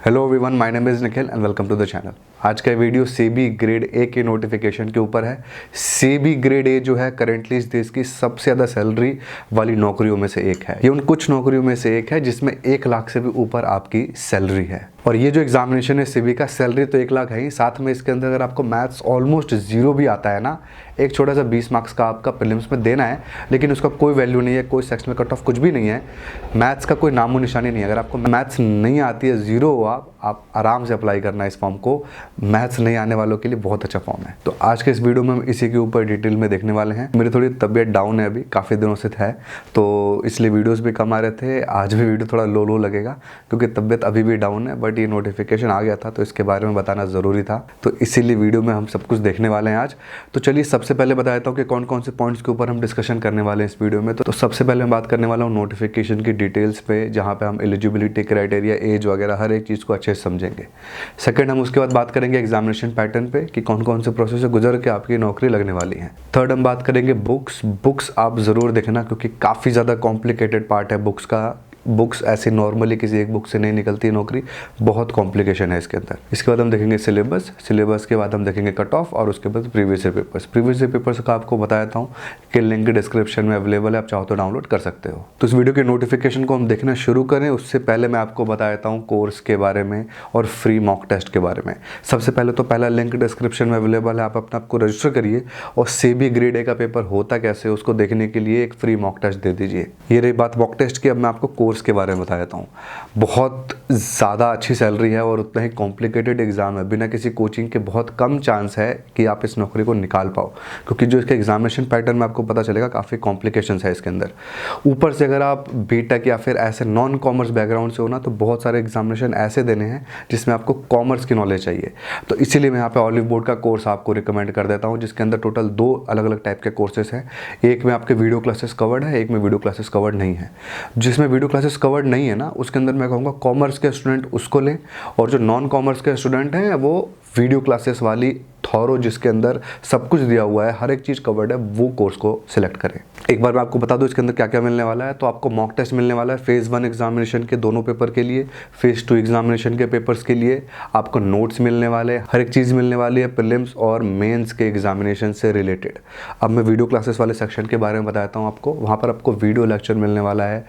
Hello everyone, my name is Nikhil and welcome to the channel. आज का video SEBI grade A के notification के ऊपर है। सेबी ग्रेड ए जो है करेंटली इस देश की सबसे ज़्यादा सैलरी वाली नौकरियों में से एक है। ये उन कुछ नौकरियों में से एक है जिसमें 1 लाख से भी ऊपर आपकी सैलरी है। और ये जो एग्जामिनेशन है सेबी का, सैलरी तो 1 लाख है ही, साथ में इसके अंदर अगर आपको मैथ्स ऑलमोस्ट 0 भी आता है ना, एक छोटा सा 20 मार्क्स का आपका प्रीलिम्स में देना है, लेकिन उसका कोई वैल्यू नहीं है, कोई सेक्शन में कट ऑफ कुछ भी नहीं है, मैथ्स का कोई नामो निशानी नहीं है। अगर आपको मैथ्स नहीं आती है, 0 हो आप आराम से अप्लाई करना है इस फॉर्म को। मैथ्स नहीं आने वालों के लिए बहुत अच्छा फॉर्म है। तो आज के इस वीडियो में हम इसी के ऊपर डिटेल में देखने वाले हैं। मेरी थोड़ी तबीयत डाउन है, अभी काफ़ी दिनों से है, तो इसलिए वीडियोस भी कम आ रहे थे। आज भी वीडियो थोड़ा लो लगेगा क्योंकि तबीयत अभी भी डाउन है, बट ये नोटिफिकेशन आ गया था तो इसके बारे में बताना ज़रूरी था, तो इसीलिए वीडियो में हम सब कुछ देखने वाले हैं आज। तो चलिए सबसे पहले बता देता हूँ कि कौन कौन से पॉइंट्स के ऊपर हम डिस्कशन करने वाले हैं इस वीडियो में। तो सबसे पहले मैं बात करने वाला हूँ नोटिफिकेशन की डिटेल्स पे, जहाँ पे हम एलिजिबिलिटी क्राइटेरिया, एज वगैरह हर एक चीज़ को अच्छे से समझेंगे। सेकंड, हम उसके बाद बात करेंगे एग्जामिनेशन पैटर्न पे कि कौन कौन से प्रोसेस से गुजर के आपकी नौकरी लगने वाली है। थर्ड, हम बात करेंगे बुक्स आप ज़रूर देखना क्योंकि काफ़ी ज़्यादा कॉम्प्लिकेटेड पार्ट है बुक्स का। बुक्स ऐसे नॉर्मली किसी एक बुक से नहीं निकलती नौकरी, बहुत कॉम्प्लिकेशन है इसके अंदर। इसके बाद हम देखेंगे सिलेबस के बाद हम देखेंगे कट ऑफ, और उसके बाद प्रीवियस ईयर पेपर्स का आपको बता देता हूँ कि लिंक डिस्क्रिप्शन में अवेलेबल है, आप चाहो तो डाउनलोड कर सकते हो। तो इस वीडियो के नोटिफिकेशन को हम देखना शुरू करें उससे पहले मैं आपको बता देता हूँ कोर्स के बारे में और फ्री मॉक टेस्ट के बारे में। सबसे पहले तो पहला लिंक डिस्क्रिप्शन में अवेलेबल है, आप अपने आपको रजिस्टर करिए और सेबी ग्रेड ए का पेपर होता कैसे उसको देखने के लिए एक फ्री मॉक टेस्ट दे दीजिए। ये रही बात मॉक टेस्ट की। अब मैं आपको कोर्स के बारे में बता देता हूँ। बहुत ज़्यादा अच्छी सैलरी है और उतना ही कॉम्प्लिकेटेड एग्जाम है। बिना किसी कोचिंग के बहुत कम चांस है कि आप इस नौकरी को निकाल पाओ, क्योंकि जो इसका एग्जामिनेशन पैटर्न में आपको पता चलेगा काफ़ी कॉम्प्लिकेशंस है इसके अंदर। ऊपर से अगर आप बीटेक या फिर ऐसे नॉन कॉमर्स बैकग्राउंड से हो ना, तो बहुत सारे एग्जामिनेशन ऐसे देने हैं जिसमें आपको कॉमर्स की नॉलेज चाहिए। तो इसीलिए मैं यहाँ पे ऑलिव बोर्ड का कोर्स आपको रिकमेंड कर देता हूँ, जिसके अंदर टोटल 2 अलग अलग टाइप के कोर्सेज हैं। एक में आपके वीडियो क्लासेस कवर्ड है, एक में वीडियो क्लासेस कवर्ड नहीं है। जिसमें वीडियो क्लासेस कवर्ड नहीं है ना, उसके अंदर मैं कहूँगा कॉमर्स के स्टूडेंट उसको लें, और जो नॉन कॉमर्स के स्टूडेंट हैं वो वीडियो क्लासेस वाली थॉरो, जिसके अंदर सब कुछ दिया हुआ है, हर एक चीज़ कवर्ड है, वो कोर्स को सिलेक्ट करें। एक बार मैं आपको बता दूं इसके अंदर क्या क्या मिलने वाला है। तो आपको मॉक टेस्ट मिलने वाला है फेज़ 1 एग्जामिनेशन के दोनों पेपर के लिए, फेज़ 2 एग्जामिनेशन के पेपर्स के लिए आपको नोट्स मिलने वाले हैं, हर एक चीज़ मिलने वाली है प्रीलिम्स और मेंस के एग्जामिनेशन से रिलेटेड। अब मैं वीडियो क्लासेस वाले सेक्शन के बारे में बताता हूँ आपको। वहाँ पर आपको वीडियो लेक्चर मिलने वाला है,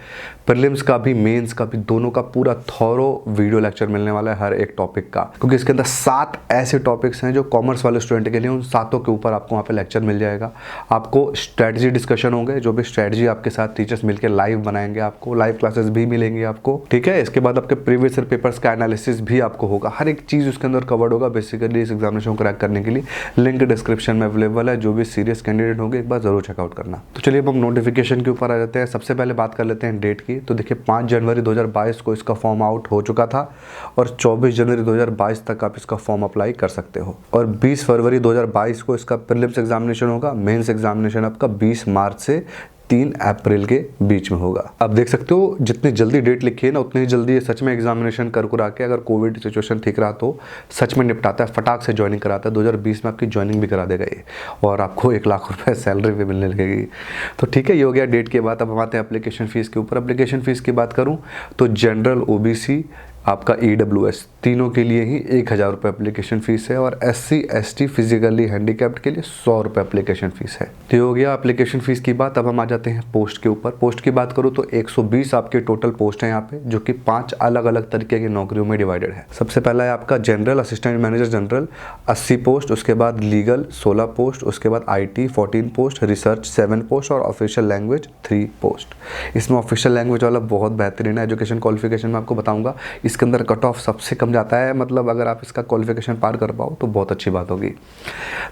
प्रीलिम्स का भी मेंस का भी, दोनों का पूरा थॉरो वीडियो लेक्चर मिलने वाला है हर एक टॉपिक का, क्योंकि इसके अंदर 7 ऐसे टॉपिक्स हैं जो कॉमर्स वाले स्टूडेंट के लिए, उन 7 के ऊपर आपको वहाँ पे लेक्चर मिल जाएगा। आपको स्ट्रेटजी डिस्कशन होंगे, जो भी स्ट्रेटजी आपके साथ टीचर्स मिलकर लाइव बनाएंगे, आपको लाइव क्लासेस भी मिलेंगी आपको, ठीक है। इसके बाद आपके प्रीवियस ईयर पेपर्स का एनालिसिस भी आपको होगा, हर एक चीज़ उसके अंदर कवर्ड होगा बेसिकली इस एग्जामिनेशन को क्रैक करने के लिए। लिंक डिस्क्रिप्शन में अवेलेबल है, जो भी सीरियस कैंडिडेट होंगे एक बार जरूर चेकआउट करना। तो चलिए अब हम नोटिफिकेशन के ऊपर आ जाते हैं। सबसे पहले बात कर लेते हैं डेट की। तो देखिए 5 जनवरी 2022 को इसका फॉर्म आउट हो चुका था और 24 जनवरी 2022 तक आप इसका फॉर्म अप्लाई कर सकते हो, और 20 फरवरी 2022 को इसका प्रीलिम्स एग्जामिनेशन होगा। मेंस एग्जामिनेशन आपका 20 मार्च से 3 अप्रैल के बीच में होगा। अब देख सकते हो जितनी जल्दी डेट लिखी है ना, उतनी जल्दी ये सच में एग्जामिनेशन कर के, अगर कोविड सिचुएशन ठीक रहा तो सच में निपटाता है, फटाक से ज्वाइनिंग कराता है। 2020 में आपकी ज्वाइनिंग भी करा देगा ये, और आपको 1 लाख रुपए सैलरी भी मिलने लगेगी। तो ठीक है, ये हो गया डेट के बाद। अब हम आते हैं एप्लीकेशन फ़ीस के ऊपर। एप्लीकेशन फ़ीस की बात करूँ तो जनरल, OBC, आपका EWS तीनों के लिए ही 1000 रुपये एप्लीकेशन फ़ीस है, और SC ST फिजिकली हैंडीकैप्ड के लिए 100 रुपये एप्लीकेशन फ़ीस है। तो ये हो गया एप्लीकेशन फ़ीस की बात। अब हम आ जाते हैं पोस्ट के ऊपर। पोस्ट की बात करूँ तो 120 आपके टोटल पोस्ट हैं यहाँ पे, जो कि 5 अलग अलग तरीके की नौकरियों में डिवाइडेड है। सबसे पहला है आपका general assistant manager general, 80 post. उसके बाद लीगल 16 पोस्ट। उसके बाद IT 14 पोस्ट, रिसर्च 7 पोस्ट, और ऑफिशियल लैंग्वेज 3 पोस्ट। इसमें ऑफिशियल लैंग्वेज वाला बहुत बेहतरीन है। एजुकेशन क्वालिफिकेशन में आपको बताऊंगा, इसके अंदर कट ऑफ सबसे कम जाता है, मतलब अगर आप इसका क्वालिफिकेशन पार कर पाओ तो बहुत अच्छी बात होगी।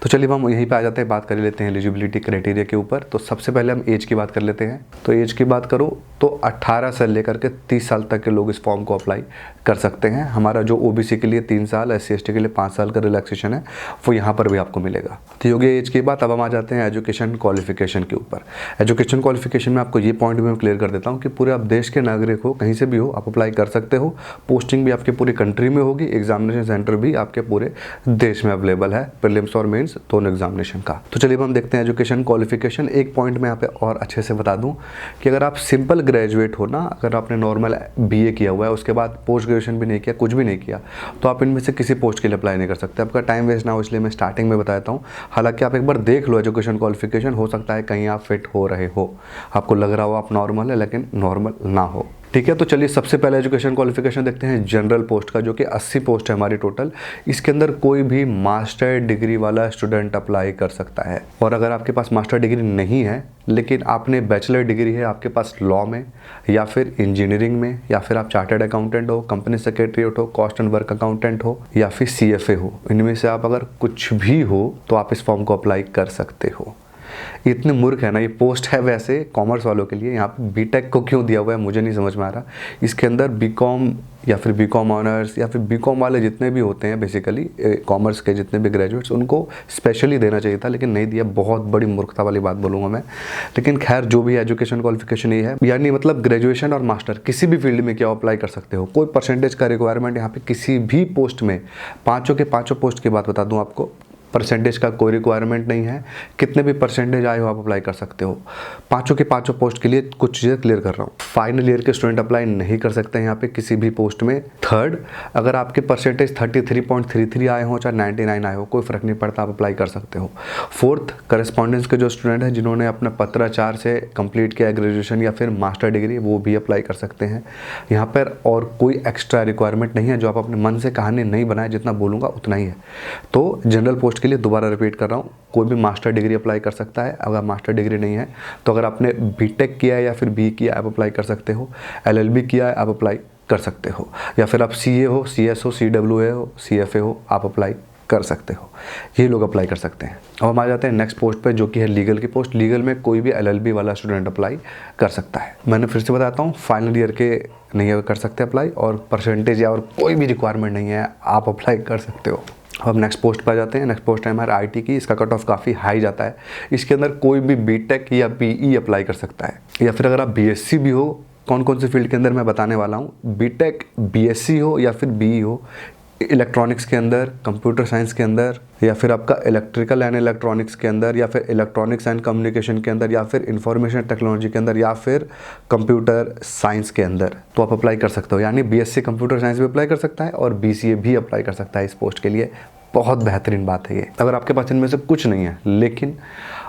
तो चलिए हम यहीं पे आ जाते हैं, बात कर लेते हैं एलिजिबिलिटी क्राइटेरिया के ऊपर। तो सबसे पहले हम एज की बात कर लेते हैं। तो एज की बात करूँ तो 18 से लेकर के 30 साल तक के लोग इस फॉर्म को अप्लाई कर सकते हैं। हमारा जो OBC के लिए 3 साल, SC ST के लिए 5 साल का रिलैक्सेशन है, वो यहाँ पर भी आपको मिलेगा। तो योगी एज की बात। अब हम आ जाते हैं एजुकेशन क्वालिफिकेशन के ऊपर। एजुकेशन क्वालिफिकेशन में आपको ये पॉइंट भी मैं क्लियर कर देता हूँ कि पूरे आप देश के नागरिक हो, कहीं से भी हो, आप अप्लाई कर सकते हो। पोस्टिंग भी आपके पूरी कंट्री में होगी, एग्जामिनेशन सेंटर भी आपके पूरे देश में अवेलेबल है, प्रीलिम्स और मेंस दोनों एग्जामिनेशन का। तो चलिए हम देखते हैं एजुकेशन क्वालिफिकेशन। एक पॉइंट मैं यहाँ पे और अच्छे से बता दूं कि अगर आप सिंपल ग्रेजुएट हो ना, अगर आपने नॉर्मल BA किया हुआ है, उसके बाद पोस्ट ग्रेजुएशन भी नहीं किया, कुछ भी नहीं किया, तो आप इनमें से किसी पोस्ट के लिए अप्लाई नहीं कर सकते। आपका टाइम वेस्ट ना हो इसलिए मैं स्टार्टिंग में बताता हूँ। हालांकि आप एक बार देख लो एजुकेशन क्वालिफिकेशन, हो सकता है कहीं आप फिट हो रहे हो, आपको लग रहा हो आप नॉर्मल है लेकिन नॉर्मल ना हो। ठीक है, तो चलिए सबसे पहले एजुकेशन क्वालिफिकेशन देखते हैं जनरल पोस्ट का, जो कि 80 पोस्ट है हमारी टोटल। इसके अंदर कोई भी मास्टर डिग्री वाला स्टूडेंट अप्लाई कर सकता है। और अगर आपके पास मास्टर डिग्री नहीं है लेकिन आपने बैचलर डिग्री है आपके पास लॉ में या फिर इंजीनियरिंग में, या फिर आप चार्टर्ड अकाउंटेंट हो, कंपनी सेक्रेटरीट हो, कॉस्ट एंड वर्क अकाउंटेंट हो, या फिर CFA हो, इनमें से आप अगर कुछ भी हो तो आप इस फॉर्म को अप्लाई कर सकते हो। इतने मूर्ख है ना, ये पोस्ट है वैसे कॉमर्स वालों के लिए। यहाँ पे बीटेक को क्यों दिया हुआ है मुझे नहीं समझ में आ रहा। इसके अंदर बीकॉम या फिर बीकॉम ऑनर्स या फिर बीकॉम वाले जितने भी होते हैं बेसिकली कॉमर्स के जितने भी ग्रेजुएट्स, उनको स्पेशली देना चाहिए था लेकिन नहीं दिया। बहुत बड़ी मूर्खता वाली बात बोलूँगा मैं, लेकिन खैर जो भी एजुकेशन क्वालिफिकेशन ये है, यानी मतलब ग्रेजुएशन और मास्टर किसी भी फील्ड में क्या अप्लाई कर सकते हो। कोई परसेंटेज का रिक्वायरमेंट यहाँ पे किसी भी पोस्ट में, पाँचों के पाँचों पोस्ट की बात बता दूँ आपको, परसेंटेज का कोई रिक्वायरमेंट नहीं है। कितने भी परसेंटेज आए हो आप अप्लाई कर सकते हो। पाँचों के पाँचों पोस्ट के लिए कुछ चीज़ें क्लियर कर रहा हूँ। फाइनल ईयर के स्टूडेंट अप्लाई नहीं कर सकते हैं यहाँ पे किसी भी पोस्ट में। थर्ड, अगर आपके परसेंटेज 33.33 आए हो चाहे 99 आए हो, कोई फ़र्क नहीं पड़ता, आप अप्लाई कर सकते हो। फोर्थ, करस्पॉन्डेंस के जो स्टूडेंट हैं जिन्होंने अपना पत्राचार से कंप्लीट किया ग्रेजुएशन या फिर मास्टर डिग्री, वो भी अप्लाई कर सकते हैं। यहाँ पर और कोई एक्स्ट्रा रिक्वायरमेंट नहीं है, जो आप अपने मन से कहानी नहीं बनाए, जितना बोलूँगा उतना ही है। तो जनरल पोस्ट के लिए दोबारा रिपीट कर रहा हूँ, कोई भी मास्टर डिग्री अप्लाई कर सकता है। अगर मास्टर डिग्री नहीं है तो अगर आपने बीटेक किया है या फिर बी किया आप अप्लाई कर सकते हो, LLB किया है आप अप्लाई कर सकते हो, या फिर आप CA हो, CS हो, CWA हो, CFA हो, आप अप्लाई कर सकते हो। ये लोग अप्लाई कर सकते हैं। अब हम आ जाते हैं नेक्स्ट पोस्ट पे, जो कि है लीगल की पोस्ट। लीगल में कोई भी LLB वाला स्टूडेंट अप्लाई कर सकता है। मैंने फिर से बताता हूँ, फाइनल ईयर के नहीं कर सकते अप्लाई, और परसेंटेज या और कोई भी रिक्वायरमेंट नहीं है, आप अप्लाई कर सकते हो। अब नेक्स्ट पोस्ट पर जाते हैं। नेक्स्ट पोस्ट है हमारा IT की। इसका कट ऑफ काफ़ी हाई जाता है। इसके अंदर कोई भी बीटेक या BE अप्लाई कर सकता है, या फिर अगर आप BSc भी हो। कौन कौन से फील्ड के अंदर मैं बताने वाला हूँ। बीटेक, BSc हो या फिर BE हो, इलेक्ट्रॉनिक्स के अंदर, कंप्यूटर साइंस के अंदर, या फिर आपका इलेक्ट्रिकल एंड इलेक्ट्रॉनिक्स के अंदर, या फिर इलेक्ट्रॉनिक्स एंड कम्युनिकेशन के अंदर, या फिर इंफॉर्मेशन टेक्नोलॉजी के अंदर, या फिर कंप्यूटर साइंस के अंदर, तो आप अप्लाई कर सकते हो। यानी BSc कंप्यूटर साइंस भी अप्लाई कर सकता है और BCA भी अप्लाई कर सकता है इस पोस्ट के लिए। बहुत बेहतरीन बात है ये। अगर आपके पास इनमें से कुछ नहीं है लेकिन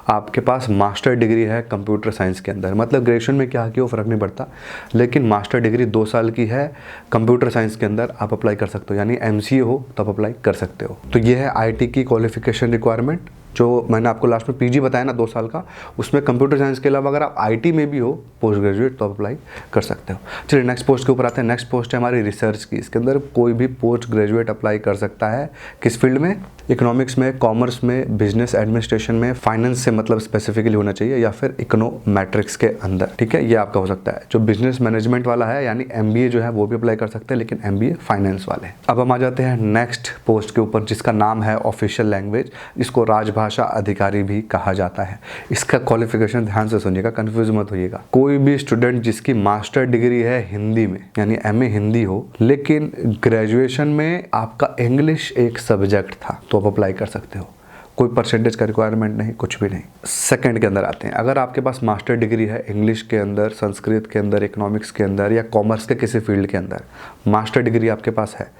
आपके पास मास्टर डिग्री है कंप्यूटर साइंस के अंदर, मतलब ग्रेजुएशन में क्या किया वो फ़र्क नहीं पड़ता, लेकिन मास्टर डिग्री 2 साल की है कंप्यूटर साइंस के अंदर, आप अप्लाई कर सकते हो। यानी MCA हो तो आप अप्लाई कर सकते हो। तो ये है IT की क्वालिफिकेशन रिक्वायरमेंट। जो मैंने आपको लास्ट में PG बताया ना 2 साल का, उसमें कंप्यूटर साइंस के अलावा अगर आप IT में भी हो पोस्ट ग्रेजुएट तो आप अप्लाई कर सकते हो। चलिए नेक्स्ट पोस्ट के ऊपर आते हैं। नेक्स्ट पोस्ट है हमारी रिसर्च की। इसके अंदर कोई भी पोस्ट ग्रेजुएट अप्लाई कर सकता है। किस फील्ड में? इकोनॉमिक्स में, कॉमर्स में, बिजनेस एडमिनिस्ट्रेशन में, फाइनेंस से मतलब स्पेसिफिकली होना चाहिए, या फिर इकोनोमेट्रिक्स के अंदर। ठीक है, ये आपका हो सकता है। जो बिजनेस मैनेजमेंट वाला है यानी MBA जो है वो भी अप्लाई कर सकते हैं, लेकिन MBA फाइनेंस वाले। अब हम आ जाते हैं नेक्स्ट पोस्ट के ऊपर, जिसका नाम है ऑफिशियल लैंग्वेज। इसको राजभाषा अधिकारी भी कहा जाता है। इसका क्वालिफिकेशन ध्यान से सुनिएगा, कंफ्यूज मत होइएगा। कोई भी स्टूडेंट जिसकी मास्टर डिग्री है हिंदी में, यानी MA हिंदी हो, लेकिन ग्रेजुएशन में आपका इंग्लिश एक सब्जेक्ट था, तो आप अप्लाई कर सकते हो। कोई परसेंटेज का रिक्वायरमेंट नहीं, कुछ भी नहीं। सेकंड के अंदर आते हैं। अगर आपके पास मास्टर डिग्री है इंग्लिश के अंदर, संस्कृत के अंदर, इकोनॉमिक्स के अंदर, या कॉमर्स के किसी फील्ड के अंदर मास्टर डिग्री आपके पास है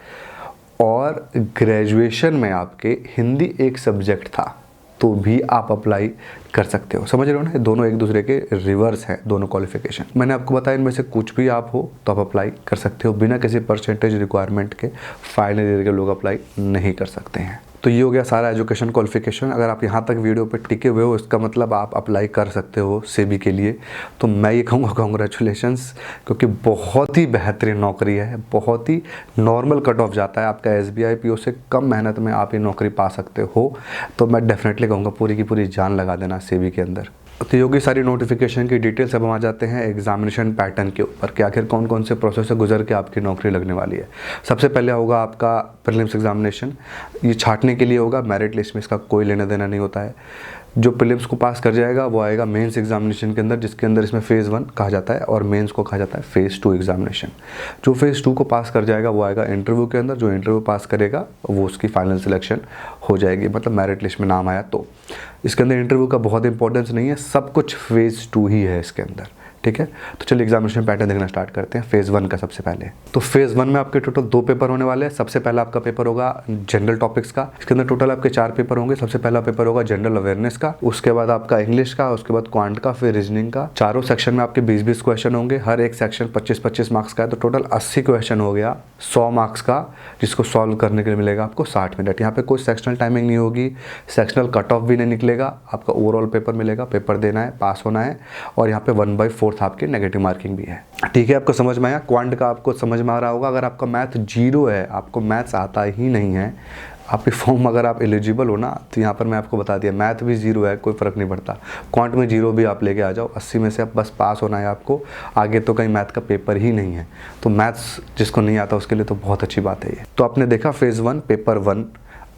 और ग्रेजुएशन में आपके हिंदी एक सब्जेक्ट था, तो भी आप अप्लाई कर सकते हो। समझ रहे हो ना, दोनों एक दूसरे के रिवर्स हैं दोनों क्वालिफिकेशन। मैंने आपको बताया इनमें से कुछ भी आप हो तो आप अप्लाई कर सकते हो बिना किसी परसेंटेज रिक्वायरमेंट के। फाइनल ईयर के लोग अप्लाई नहीं कर सकते हैं। तो ये हो गया सारा एजुकेशन क्वालिफिकेशन। अगर आप यहाँ तक वीडियो पे टिके हुए हो, इसका मतलब आप अप्लाई कर सकते हो सेबी के लिए। तो मैं ये कहूँगा कॉन्ग्रेचुलेशंस, क्योंकि बहुत ही बेहतरीन नौकरी है। बहुत ही नॉर्मल कट ऑफ जाता है आपका। SBI PO से कम मेहनत में आप ये नौकरी पा सकते हो। तो मैं डेफिनेटली कहूँगा पूरी की पूरी जान लगा देना सेबी के अंदर। तो ये होगी सारी नोटिफिकेशन की डिटेल्स। अब हम आ जाते हैं एग्जामिनेशन पैटर्न के ऊपर कि आखिर कौन कौन से प्रोसेस से गुजर के आपकी नौकरी लगने वाली है। सबसे पहले होगा आपका प्रीलिम्स एग्जामिनेशन। ये छांटने के लिए होगा, मेरिट लिस्ट में इसका कोई लेना देना नहीं होता है। जो प्रीलिम्स को पास कर जाएगा वो आएगा मेंस एग्जामिनेशन के अंदर, जिसके अंदर इसमें फेज़ 1 कहा जाता है और मेंस को कहा जाता है फेज़ 2 एग्जामिनेशन। जो फेज़ 2 को पास कर जाएगा वो आएगा इंटरव्यू के अंदर। जो इंटरव्यू पास करेगा वो उसकी फाइनल सिलेक्शन हो जाएगी, मतलब मेरिट लिस्ट में नाम आया तो। इसके अंदर इंटरव्यू का बहुत इंपॉर्टेंस नहीं है, सब कुछ फेज़ 2 ही है इसके अंदर। ठीक है। तो चलिए एग्जामिनेशन पैटर्न देखना स्टार्ट करते हैं फेज़ 1 का। सबसे पहले तो फेज़ 1 में आपके टोटल 2 पेपर होने वाले हैं। सबसे पहला आपका पेपर होगा जनरल टॉपिक्स का, इसके अंदर टोटल आपके 4 पेपर होंगे। सबसे पहला पेपर होगा जनरल अवेयरनेस का, उसके बाद आपका इंग्लिश का, उसके बाद क्वांट का, फिर रीजनिंग का। चारों सेक्शन में आपके 20-20 क्वेश्चन होंगे, हर एक सेक्शन 25-25 मार्क्स का है, तो टोटल 80 क्वेश्चन हो गया 100 मार्क्स का, जिसको सॉल्व करने के लिए मिलेगा आपको 60 मिनट। यहाँ पे कोई सेक्शनल टाइमिंग नहीं होगी, सेक्शनल कट ऑफ भी नहीं निकलेगा, आपका ओवरऑल पेपर मिलेगा, पेपर देना है, पास होना है, और यहाँ पे 1/4 आपके नेगेटिव मार्किंग भी है। ठीक है, आपको समझ में आया। क्वांट का आपको समझ में आ रहा होगा। अगर आपका मैथ 0 है, आपको मैथ्स आता ही नहीं है, आपकी फॉर्म अगर आप एलिजिबल हो ना, तो यहाँ पर मैं आपको बता दिया मैथ भी 0 है, कोई फ़र्क नहीं पड़ता। क्वांट में 0 भी आप लेके आ जाओ, 80 में से आप बस पास होना है आपको, आगे तो कहीं मैथ का पेपर ही नहीं है। तो मैथ्स जिसको नहीं आता उसके लिए तो बहुत अच्छी बात है ये। तो आपने देखा फेज़ 1 पेपर 1।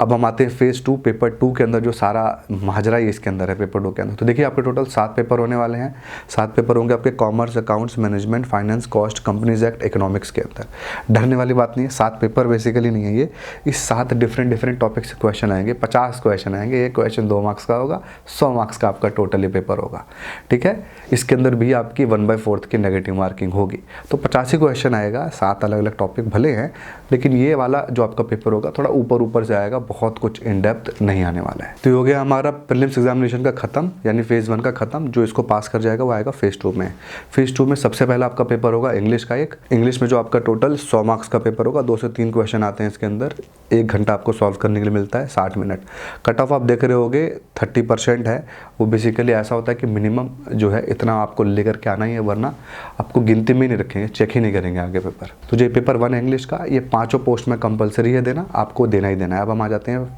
अब हम आते हैं फेज़ 2 पेपर 2 के अंदर, जो सारा माजरा ही इसके अंदर है पेपर 2 के अंदर। तो देखिए आपके टोटल 7 पेपर होने वाले हैं। 7 पेपर होंगे आपके commerce, accounts, management, finance, cost, companies act, economics के अंदर। डरने वाली बात नहीं है, 7 पेपर बेसिकली नहीं है ये। इस 7 डिफरेंट टॉपिक से क्वेश्चन आएंगे, 50 क्वेश्चन आएंगे। एक क्वेश्चन 2 मार्क्स का होगा, 100 मार्क्स का आपका टोटली पेपर होगा। ठीक है, इसके अंदर भी आपकी 1/4 की नेगेटिव मार्किंग होगी। तो 85 क्वेश्चन आएगा, 7 अलग अलग टॉपिक भले हैं, लेकिन ये वाला जो आपका पेपर होगा थोड़ा ऊपर से आएगा, बहुत कुछ इन डेप्थ नहीं आने वाला है। तो ये हो गया हमारा प्रीलिम्स एग्जामिनेशन का खत्म, यानी फेज़ 1 का खत्म। जो इसको पास कर जाएगा वो आएगा फेज़ 2 में। फेज़ 2 में सबसे पहला आपका पेपर होगा इंग्लिश का। एक इंग्लिश में जो आपका टोटल 100 मार्क्स का पेपर होगा, 2 से 3 क्वेश्चन आते हैं इसके अंदर, 1 घंटा आपको सॉल्व करने के लिए मिलता है, 60 मिनट। कट ऑफ आप देख रहे होगे 30% है। वो बेसिकली ऐसा होता है कि मिनिमम जो है इतना आपको लेकर के आना ही है, वरना आपको गिनती में नहीं रखेंगे, चेक ही नहीं करेंगे आगे पेपर। तो जो पेपर 1 है इंग्लिश का, ये 5 पोस्ट में कंपलसरी है देना, आपको देना ही देना है। अब हम आ जाते हैं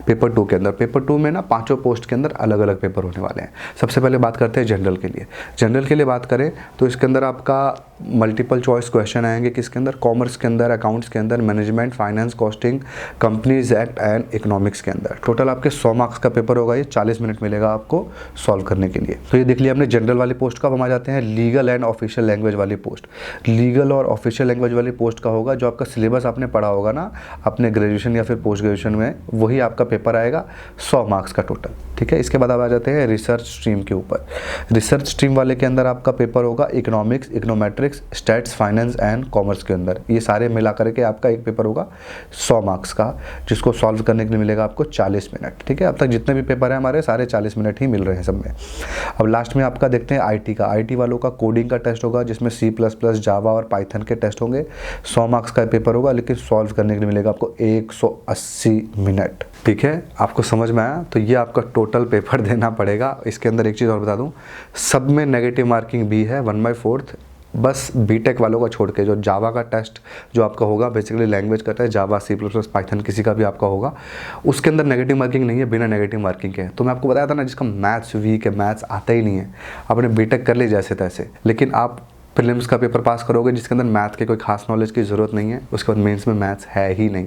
पेपर 2 के अंदर। पेपर 2 में ना 5 पोस्ट के अंदर अलग अलग पेपर होने वाले हैं। सबसे पहले बात करते हैं जनरल के लिए। जनरल के लिए बात करें तो इसके अंदर आपका मल्टीपल चॉइस क्वेश्चन आएंगे, किसके अंदर, कॉमर्स के अंदर, अकाउंट्स के अंदर, management, finance, costing, companies act and economics के अंदर। टोटल आपके 100 मार्क्स का पेपर होगा, ये 40 मिनट मिलेगा आपको सॉल्व करने के लिए। तो ये देख लिया हमने जनरल वाली पोस्ट का। अब हम आ जाते हैं लीगल एंड ऑफिशियल लैंग्वेज वाली पोस्ट। लीगल और ऑफिशियल लैंग्वेज वाली पोस्ट का होगा, जो आपका सिलेबस आपने पढ़ा होगा ना अपने ग्रेजुएशन या फिर पोस्ट ग्रेजुएशन में, वही आपका पेपर आएगा 100 मार्क्स का टोटल। ठीक है, इसके बाद आप आ जाते हैं रिसर्च स्ट्रीम के ऊपर। रिसर्च स्ट्रीम वाले के अंदर आपका पेपर होगा economics, econometrics, stats, finance and commerce के अंदर। ये सारे मिला करके आपका एक पेपर होगा 100 मार्क्स का, जिसको सॉल्व करने के लिए मिलेगा आपको 40 मिनट। ठीक है, अब तक जितने भी पेपर हैं हमारे सारे 40 मिनट ही मिल रहे हैं सब में। अब लास्ट में आपका देखते हैं आईटी का। आईटी वालों का कोडिंग का टेस्ट होगा, जिसमें C++, जावा और पाइथन के टेस्ट होंगे। 100 मार्क्स का पेपर होगा, लेकिन सॉल्व करने के लिए मिलेगा आपको 180 मिनट। ठीक है, आपको समझ में आया। तो ये आपका टोटल पेपर देना पड़ेगा। इसके अंदर एक चीज़ और बता दूं, सब में नेगेटिव मार्किंग भी है 1/4, बस बीटेक वालों का छोड़ के। जो जावा का टेस्ट जो आपका होगा, बेसिकली लैंग्वेज करता है जावा, C++, पाइथन, किसी का भी आपका होगा, उसके अंदर नेगेटिव मार्किंग नहीं है, बिना नेगेटिव मार्किंग के। तो मैं आपको बताया था ना, जिसका मैथ्स वीक है, मैथ्स आता ही नहीं है, आपने बीटेक कर ली जैसे तैसे, लेकिन आप प्रीलिम्स का पेपर पास करोगे जिसके अंदर मैथ के कोई खास नॉलेज की ज़रूरत नहीं है, उसके बाद मेंस में मैथ्स है ही नहीं,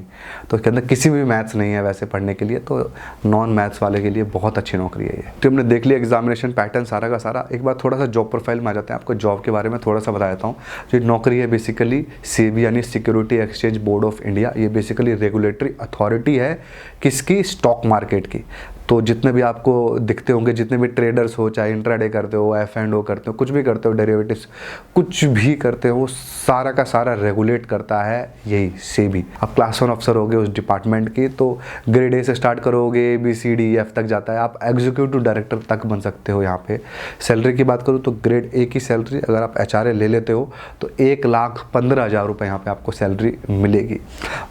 तो उसके अंदर किसी भी मैथ्स नहीं है वैसे पढ़ने के लिए, तो नॉन मैथ्स वाले के लिए बहुत अच्छी नौकरी है ये। तो हमने देख लिया एग्जामिनेशन पैटर्न सारा का सारा। एक बार थोड़ा सा जॉब प्रोफाइल में आ जाते हैं, आपको जॉब के बारे में थोड़ा सा बता देता हूँ। जो नौकरी है बेसिकली सेबी यानी security exchange board of India, ये बेसिकली रेगुलेटरी अथॉरिटी है किसकी, स्टॉक मार्केट की। तो जितने भी आपको दिखते होंगे, जितने भी ट्रेडर्स हो, चाहे इंट्राडे करते हो, F&O करते हो, कुछ भी करते हो, डेरिवेटिव्स कुछ भी करते हो, सारा का सारा रेगुलेट करता है यही सेबी। आप क्लास 1 अफसर होगे उस डिपार्टमेंट की, तो ग्रेड A से स्टार्ट करोगे, ABCDEF तक जाता है, आप एग्जीक्यूटिव डायरेक्टर तक बन सकते हो। यहाँ पे सैलरी की बात करूँ तो ग्रेड A की सैलरी अगर आप HRA ले लेते हो तो 1,15,000 रुपये यहाँ पे आपको सैलरी मिलेगी,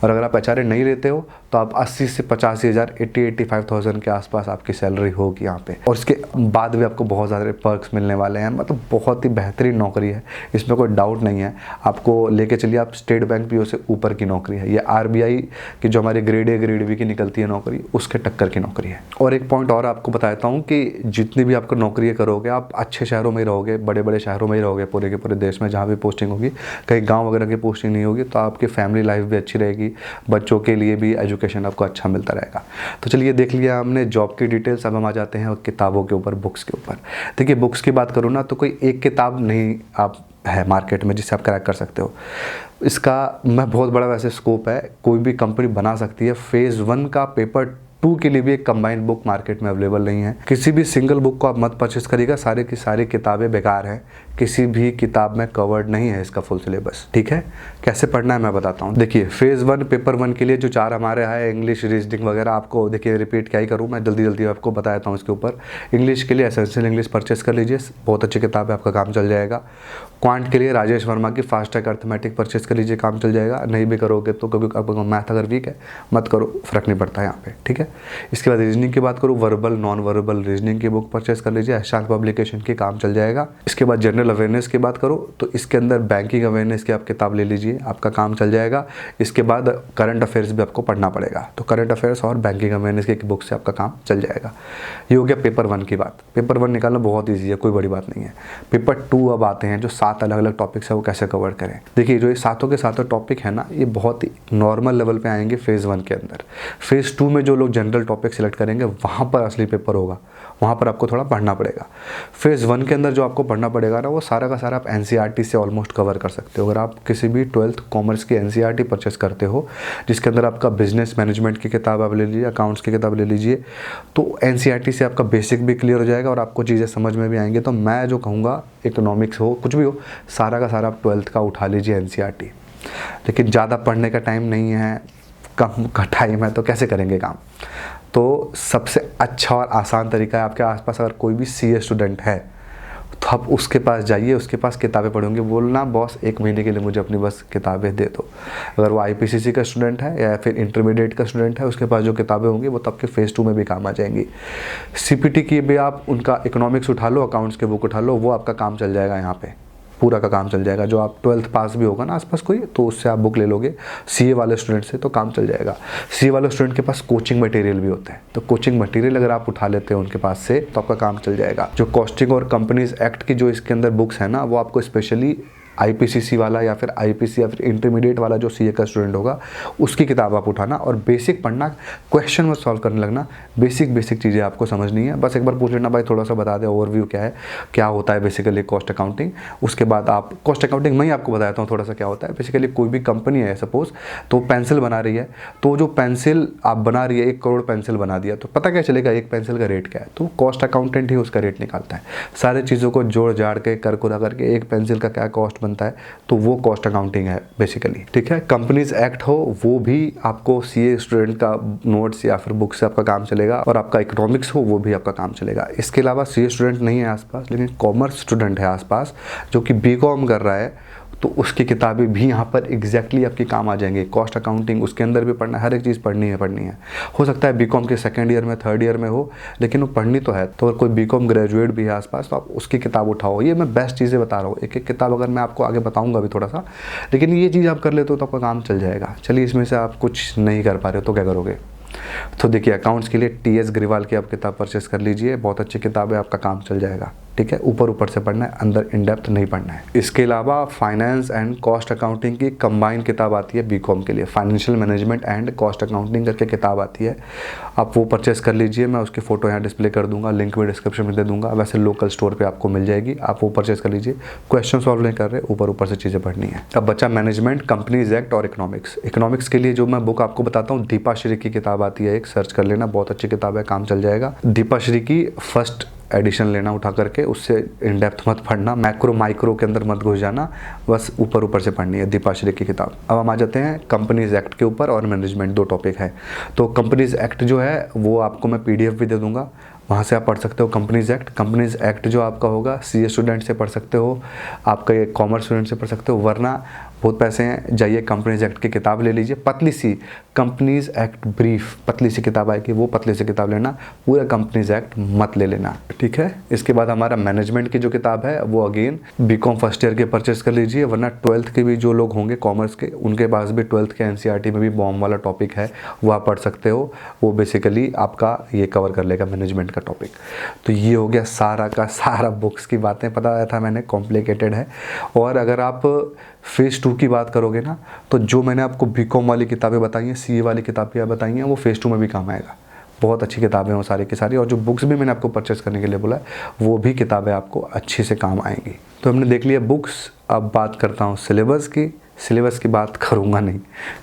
और अगर आप HRA नहीं लेते हो तो आप 80 से 85,000, 80-85,000 के आसपास आपकी सैलरी होगी यहाँ पे। और इसके बाद भी आपको बहुत ज़्यादा पर्क्स मिलने वाले हैं, मतलब बहुत ही बेहतरीन नौकरी है, इसमें कोई डाउट नहीं है। आपको लेके चलिए, आप स्टेट बैंक PO से ऊपर की नौकरी है ये। RBI की जो हमारी ग्रेड A ग्रेड B की निकलती है नौकरी, उसके टक्कर की नौकरी है। और एक पॉइंट और आपको बताता हूँ कि जितनी भी आपको नौकरी करोगे, आप अच्छे शहरों में ही रहोगे, बड़े बड़े शहरों में ही रहोगे पूरे के पूरे देश में, जहाँ भी पोस्टिंग होगी, कहीं गाँव वगैरह की पोस्टिंग नहीं होगी, तो आपकी फैमिली लाइफ भी अच्छी रहेगी, बच्चों के लिए भी एजुकेशन आपको अच्छा मिलता रहेगा। तो चलिए देख लिया हमने जॉब की डिटेल्स। अब हम आ जाते हैं किताबों के ऊपर, बुक्स के ऊपर। देखिए बुक्स की बात करूँ ना, तो कोई एक किताब नहीं आप है मार्केट में जिससे आप क्रैक कर सकते हो। इसका मैं बहुत बड़ा वैसे स्कोप है, कोई भी कंपनी बना सकती है। फेज़ 1 का पेपर 2 के लिए भी एक कंबाइंड बुक मार्केट में अवेलेबल नहीं है। किसी भी सिंगल बुक को आप मत परचेस करिएगा, सारे की सारी किताबें बेकार हैं, किसी भी किताब में कवर्ड नहीं है इसका फुल सिलेबस। ठीक है, कैसे पढ़ना है मैं बताता हूँ। देखिए फेज़ 1 पेपर 1 के लिए जो 4 हमारे है इंग्लिश, रीजनिंग वगैरह, आपको देखिए रिपीट क्या ही करूँ मैं, जल्दी जल्दी आपको बता देता हूँ इसके ऊपर। इंग्लिश के लिए एसेंशियल इंग्लिश परचेस कर लीजिए, बहुत अच्छी किताब है, आपका काम चल जाएगा। क्वांट के लिए राजेश वर्मा की फास्ट ट्रैक अर्थमेटिक परचेस कर लीजिए, काम चल जाएगा। नहीं भी करोगे तो क्योंकि आपका मैथ अगर वीक है मत करो, फर्क नहीं पड़ता यहाँ पे। ठीक है, इसके बाद रीजनिंग की बात करूँ, वर्बल नॉन वर्बल रीजनिंग की बुक परचेस कर लीजिए, एहसान पब्लिकेशन की, काम चल जाएगा। इसके बाद जनरल अवेयरनेस की बात करूँ तो इसके अंदर बैंकिंग अवेयरनेस की आप किताब ले लीजिए, आपका काम चल जाएगा। इसके बाद करंट अफेयर्स भी आपको पढ़ना पड़ेगा, तो करंट अफेयर्स और बैंकिंग अवेयरनेस की बुक से आपका काम चल जाएगा। ये हो गया पेपर 1 की बात। पेपर 1 निकालना बहुत ईजी है, कोई बड़ी बात नहीं है। पेपर 2 अब आते हैं, जो 7 अलग अलग टॉपिक्स है वो कैसे कवर करें। देखिए जो ये सातों के सातों टॉपिक है ना, ये बहुत ही नॉर्मल लेवल पे आएंगे फेज़ 1 के अंदर। फेज़ 2 में जो लोग जनरल टॉपिक सिलेक्ट करेंगे वहाँ पर असली पेपर होगा, वहाँ पर आपको थोड़ा पढ़ना पड़ेगा। फेज़ 1 के अंदर जो आपको पढ़ना पड़ेगा ना, वो सारा का सारा आप एनसीईआरटी से ऑलमोस्ट कवर कर सकते हो। अगर आप किसी भी 12th कॉमर्स की एनसीईआरटी परचेस करते हो, जिसके अंदर आपका बिजनेस मैनेजमेंट की किताब आप ले लीजिए, अकाउंट्स की किताब ले लीजिए, तो एनसीईआरटी से आपका बेसिक भी क्लियर हो जाएगा और आपको चीज़ें समझ में भी आएंगी। तो मैं जो कहूँगा, इकोनॉमिक्स हो कुछ भी हो, सारा का सारा आप 12th का उठा लीजिए एनसीईआरटी। लेकिन ज़्यादा पढ़ने का टाइम नहीं है, कम का टाइम है, तो कैसे करेंगे काम। तो सबसे अच्छा और आसान तरीका है, आपके आसपास अगर कोई भी सीए स्टूडेंट है तो आप उसके पास जाइए, उसके पास किताबें पढ़ोगे, बोलना बॉस 1 महीने के लिए मुझे अपनी बस किताबें दे दो। अगर वो आईपीसीसी का स्टूडेंट है या फिर इंटरमीडिएट का स्टूडेंट है, उसके पास जो किताबें होंगी वो तब के फेज़ 2 में भी काम आ जाएंगी। सीपीटी की भी आप उनका इकोनॉमिक्स उठा लो, अकाउंट्स के बुक उठा लो, वो आपका काम चल जाएगा, यहाँ पे पूरा का काम चल जाएगा। जो आप 12th पास भी होगा ना आसपास कोई, तो उससे आप बुक ले लोगे सीए वाले स्टूडेंट से, तो काम चल जाएगा। सीए वाले स्टूडेंट के पास कोचिंग मटेरियल भी होता है, तो कोचिंग मटेरियल अगर आप उठा लेते हो उनके पास से, तो आपका काम चल जाएगा। जो कॉस्टिंग और कंपनीज एक्ट की जो इसके अंदर बुक्स है ना, वो आपको स्पेशली आईपीसीसी वाला या फिर आईपीसी या फिर इंटरमीडिएट वाला जो सीए का स्टूडेंट होगा, उसकी किताब आप उठाना और बेसिक पढ़ना, क्वेश्चन में सॉल्व करने लगना। बेसिक चीज़ें आपको समझनी है, बस एक बार पूछ लेना भाई थोड़ा सा बता दे ओवरव्यू क्या है, क्या होता है बेसिकली कॉस्ट अकाउंटिंग। उसके बाद आप कॉस्ट अकाउंटिंग मैं ही आपको बताता हूँ थोड़ा सा क्या होता है। बेसिकली कोई भी कंपनी है सपोज, तो पेंसिल बना रही है, तो जो पेंसिल आप बना रही है 1 करोड़ पेंसिल बना दिया, तो पता क्या चलेगा एक पेंसिल का रेट क्या है, तो कॉस्ट अकाउंटेंट ही उसका रेट निकालता है। सारी चीज़ों को जोड़ जाड़ के कर कुरा करके एक पेंसिल का क्या कॉस्ट बनता है, तो वो कॉस्ट अकाउंटिंग है बेसिकली। ठीक है, कंपनीज एक्ट हो वो भी आपको सीए स्टूडेंट का नोट्स या फिर बुक से आपका काम चलेगा, और आपका इकोनॉमिक्स हो वो भी आपका काम चलेगा। इसके अलावा सीए स्टूडेंट नहीं है आसपास, लेकिन कॉमर्स स्टूडेंट है आसपास जो कि बीकॉम कर रहा है, तो उसकी किताबें भी यहाँ पर एग्जैक्टली आपकी काम आ जाएंगी। कॉस्ट अकाउंटिंग उसके अंदर भी पढ़ना, हर एक चीज़ पढ़नी है। हो सकता है बीकॉम के 2nd ईयर में 3rd ईयर में हो, लेकिन वो पढ़नी तो है। तो अगर कोई बीकॉम ग्रेजुएट भी है आसपास, तो आप उसकी किताब उठाओ। ये मैं बेस्ट चीज़ें बता रहा हूँ, एक एक किताब अगर मैं आपको आगे बताऊँगा अभी थोड़ा सा, लेकिन ये चीज़ आप कर लेते हो तो आपका काम चल जाएगा। चलिए इसमें से आप कुछ नहीं कर पा रहे हो तो क्या करोगे। तो देखिए अकाउंट्स के लिए टीएस ग्रिवाल की आप किताब परचेस कर लीजिए, बहुत अच्छी किताब है, आपका काम चल जाएगा। ठीक है, ऊपर से पढ़ना है, अंदर इन डेप्थ नहीं पढ़ना है। इसके अलावा फाइनेंस एंड कॉस्ट अकाउंटिंग की कंबाइंड किताब आती है बीकॉम के लिए, financial management and cost accounting करके किताब आती है, आप वो परचेस कर लीजिए। मैं उसकी फ़ोटो यहाँ डिस्प्ले कर दूंगा, लिंक भी डिस्क्रिप्शन में दे दूंगा। वैसे लोकल स्टोर पर आपको मिल जाएगी, आप वो परचेस कर लीजिए। क्वेश्चन सॉल्व नहीं कर रहे, ऊपर से चीज़ें पढ़नी है। अब बच्चा मैनेजमेंट, कंपनीज एक्ट और इकोनॉमिक्स। इकोनॉमिक्स के लिए जो मैं बुक आपको बताता हूँ, दीपाश्री की किताब आती है, एक सर्च कर लेना, बहुत अच्छी किताब है, काम चल जाएगा। दीपाश्री की फर्स्ट एडिशन लेना उठा करके, उससे इन डेप्थ मत पढ़ना, मैक्रो माइक्रो के अंदर मत घुस जाना, बस ऊपर से पढ़नी है दीपाश्री की किताब। अब हम आ जाते हैं कंपनीज एक्ट के ऊपर और मैनेजमेंट, 2 टॉपिक है। तो कंपनीज एक्ट जो है वो आपको मैं पीडीएफ भी दे दूंगा, वहाँ से आप पढ़ सकते हो कंपनीज एक्ट। कंपनीज एक्ट जो आपका होगा सीए स्टूडेंट से पढ़ सकते हो, आपका ये कॉमर्स स्टूडेंट से पढ़ सकते हो, वरना बहुत पैसे हैं, जाइए कंपनीज एक्ट की किताब ले लीजिए, पतली सी कंपनीज एक्ट ब्रीफ, पतली सी किताब आएगी, वो पतली सी किताब लेना, पूरा कंपनीज एक्ट मत ले लेना। ठीक है, इसके बाद हमारा मैनेजमेंट की जो किताब है वो अगेन बीकॉम फर्स्ट ईयर के परचेस कर लीजिए, वरना 12th के भी जो लोग होंगे कॉमर्स के, उनके पास भी 12th के एनसीईआरटी में भी बॉम्ब वाला टॉपिक है, वो आप पढ़ सकते हो। वो बेसिकली आपका ये कवर कर लेगा मैनेजमेंट का टॉपिक। तो ये हो गया सारा का सारा बुक्स की बातें, पता था मैंने कॉम्प्लिकेटेड है। और अगर आप फेज़ 2 की बात करोगे ना, तो जो मैंने आपको बीकॉम वाली किताबें बताई हैं, सीए वाली किताबें बताई हैं, वो फेज़ 2 में भी काम आएगा। बहुत अच्छी किताबें हैं सारी की सारी, और जो बुक्स भी मैंने आपको परचेस करने के लिए बोला है, वो भी किताबें आपको अच्छी से काम आएंगी। तो हमने देख लिया बुक्स, अब बात करता हूँ सिलेबस की। सिलेबस की बात करूँगा नहीं।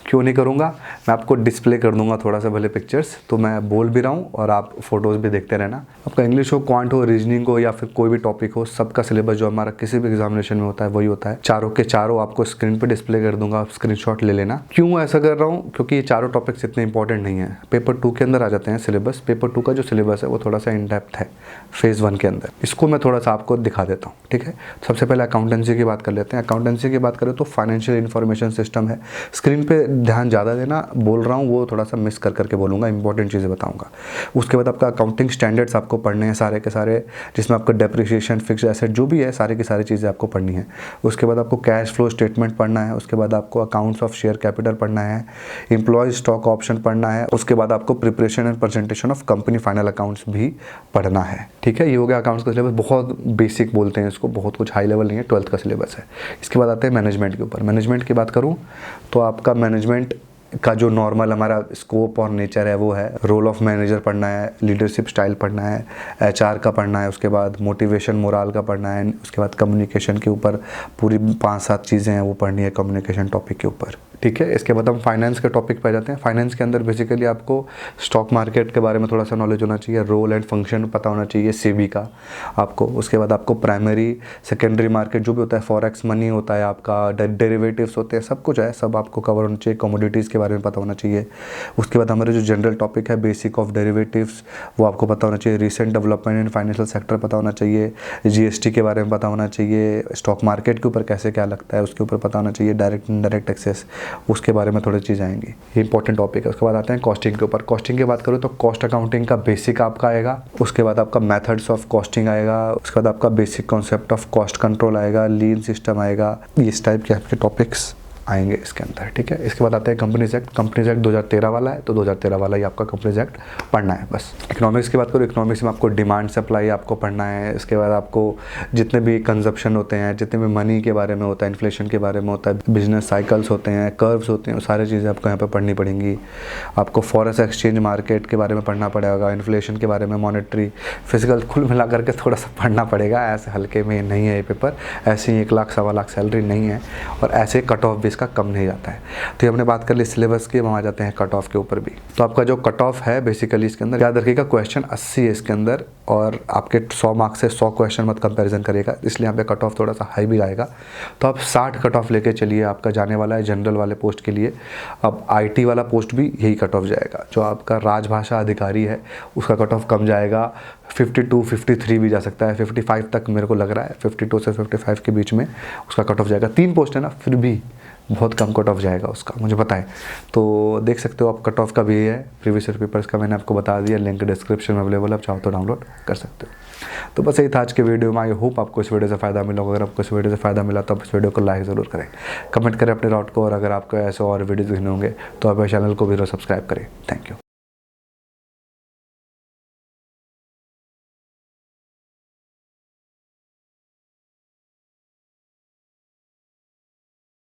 क्यों नहीं करूँगा, मैं आपको डिस्प्ले कर दूँगा थोड़ा सा भले पिक्चर्स, तो मैं बोल भी रहा हूँ और आप फोटोज़ भी देखते रहना। आपका इंग्लिश हो, क्वांट हो, रीजनिंग हो या फिर कोई भी टॉपिक हो, सबका सिलेबस जो हमारा किसी भी एग्जामिनेशन में होता है वही होता है। चारों के चारों आपको स्क्रीन पर डिस्प्ले कर दूँगा, आप स्क्रीनशॉट ले लेना। क्यों ऐसा कर रहा हूँ, क्योंकि ये चारों टॉपिक्स इतने इंपॉर्टेंट नहीं है। पेपर 2 के अंदर आ जाते हैं सिलेबस। पेपर 2 का जो सिलेबस है वो थोड़ा सा इन डेप्थ है फेज़ 1 के अंदर। इसको मैं थोड़ा सा आपको दिखा देता हूँ, ठीक है। सबसे पहले अकाउंटेंसी की बात कर लेते हैं। अकाउंटेंसी की बात करें तो फाइनेंशियल इंफॉर्मेशन सिस्टम है। स्क्रीन पे ध्यान ज़्यादा देना, बोल रहा हूँ वो थोड़ा सा मिस कर करके बोलूँगा, इंपॉर्टेंट चीज़ें बताऊँगा। उसके बाद आपका अकाउंटिंग स्टैंडर्ड्स आपको पढ़ने हैं सारे के सारे, जिसमें आपका डेप्रिसिएशन, फिक्स्ड एसेट जो भी है सारी की सारी चीज़ें आपको पढ़नी है। उसके बाद आपको कैश फ्लो स्टेटमेंट पढ़ना है। उसके बाद आपको अकाउंट्स ऑफ शेयर कैपिटल पढ़ना है, एम्प्लॉय स्टॉक ऑप्शन पढ़ना है। उसके बाद आपको preparation and presentation of company final accounts भी पढ़ना है, ठीक है। ये हो गया अकाउंट्स का सिलेबस, बहुत बेसिक बोलते हैं इसको, बहुत कुछ हाई लेवल नहीं है, 12th का सिलेबस है। इसके बाद आते हैं मैनेजमेंट के ऊपर। मैनेजमेंट की बात करूँ तो आपका मैनेजमेंट का जो नॉर्मल हमारा स्कोप और नेचर है वो है, रोल ऑफ मैनेजर पढ़ना है, लीडरशिप स्टाइल पढ़ना है, एचआर का पढ़ना है, उसके बाद मोटिवेशन मोराल का पढ़ना है, उसके बाद कम्युनिकेशन के ऊपर पूरी 5-7 चीज़ें हैं वो पढ़नी है कम्युनिकेशन टॉपिक के ऊपर, ठीक है। इसके बाद हम फाइनेंस के टॉपिक पे जाते हैं। फाइनेंस के अंदर बेसिकली आपको स्टॉक मार्केट के बारे में थोड़ा सा नॉलेज होना चाहिए, रोल एंड फंक्शन पता होना चाहिए सेबी का आपको। उसके बाद आपको प्राइमरी सेकेंडरी मार्केट जो भी होता है, फॉरेक्स मनी होता है आपका, डेरिवेटिव्स होते हैं, सब कुछ है, सब आपको कवर होना चाहिए। कमोडिटीज़ के बारे में पता होना चाहिए। उसके बाद हमारे जो जनरल टॉपिक है बेसिक ऑफ डेरिवेटिव्स वो आपको पता होना चाहिए। Recent development in financial sector पता होना चाहिए। जीएसटी के बारे में पता होना चाहिए। स्टॉक मार्केट के ऊपर कैसे क्या लगता है उसके ऊपर पता होना चाहिए। डायरेक्ट इनडायरेक्ट एक्सेस, उसके बारे में थोड़ी चीज़ आएंगी, ये इंपॉर्टेंट टॉपिक है। उसके बाद आते हैं कॉस्टिंग के ऊपर। कॉस्टिंग की बात करूँ तो कॉस्ट अकाउंटिंग का बेसिक आपका आएगा। उसके बाद आपका मेथड्स ऑफ कॉस्टिंग आएगा। उसके बाद आपका basic concept of cost control आएगा, लीन सिस्टम आएगा। इस टाइप के आपके टॉपिक्स आएंगे इसके अंदर, ठीक है। इसके बाद आते हैं कंपनीज एक्ट। कंपनीज एक्ट 2013 वाला है, तो 2013 वाला ही आपका कंपनीज एक्ट पढ़ना है बस। इकोनॉमिक्स की बात करूँ, इकोनॉमिक्स में आपको डिमांड सप्लाई आपको पढ़ना है। इसके बाद आपको जितने भी कंजप्शन होते हैं, जितने भी मनी के बारे में होता है, इन्फ्लेशन के बारे में होता है, बिजनेस साइकिल्स होते हैं, कर्व्स होते हैं, सारी चीज़ें आपको यहाँ पर पढ़नी पड़ेंगी। आपको फॉरेक्स एक्सचेंज मार्केट के बारे में पढ़ना पड़ेगा, इन्फ्लेशन के बारे में, मॉनेटरी, फिजिकल, कुल मिला करके थोड़ा सा पढ़ना पड़ेगा। ऐसे हल्के में नहीं है ये पेपर, ऐसे ही 1 लाख 1.25 लाख सैलरी नहीं है, और ऐसे कट ऑफ भी इसका कम नहीं जाता है। तो ये हमने बात कर ली सिलेबस की, हम आ जाते हैं कट ऑफ के ऊपर भी। तो आपका जो कट ऑफ है बेसिकली इसके अंदर याद रखिएगा, क्वेश्चन 80 है इसके अंदर, और आपके 100 मार्क्स से 100 क्वेश्चन मत कंपैरिजन करिएगा, इसलिए यहाँ पे कट ऑफ थोड़ा सा हाई भी आएगा। तो आप 60 कट ऑफ लेके चलिए, आपका जाने वाला है जनरल वाले पोस्ट के लिए। अब IT वाला पोस्ट भी यही कट ऑफ जाएगा। जो आपका राजभाषा अधिकारी है उसका कट ऑफ कम जाएगा, 52, 53 भी जा सकता है, 55 तक मेरे को लग रहा है, 52 से 55 के बीच में उसका कट ऑफ जाएगा। 3 पोस्ट है ना, फिर भी बहुत कम कट ऑफ जाएगा उसका, मुझे पता है। तो देख सकते हो आप, कट ऑफ का भी है, प्रीवियस ईयर पेपर्स का मैंने आपको बता दिया, लिंक डिस्क्रिप्शन में अवेलेबल है, आप चाहो तो डाउनलोड कर सकते हो। तो बस यही था आज के वीडियो में। आई होप आपको इस वीडियो से फ़ायदा मिला होगा। अगर आपको इस वीडियो से फ़ायदा मिला तो आप इस वीडियो को लाइक ज़रूर करें, कमेंट करें अपने राउट को, और अगर आपको ऐसे और वीडियो देखने होंगे तो आप मेरे चैनल को भी सब्सक्राइब करें। Thank you.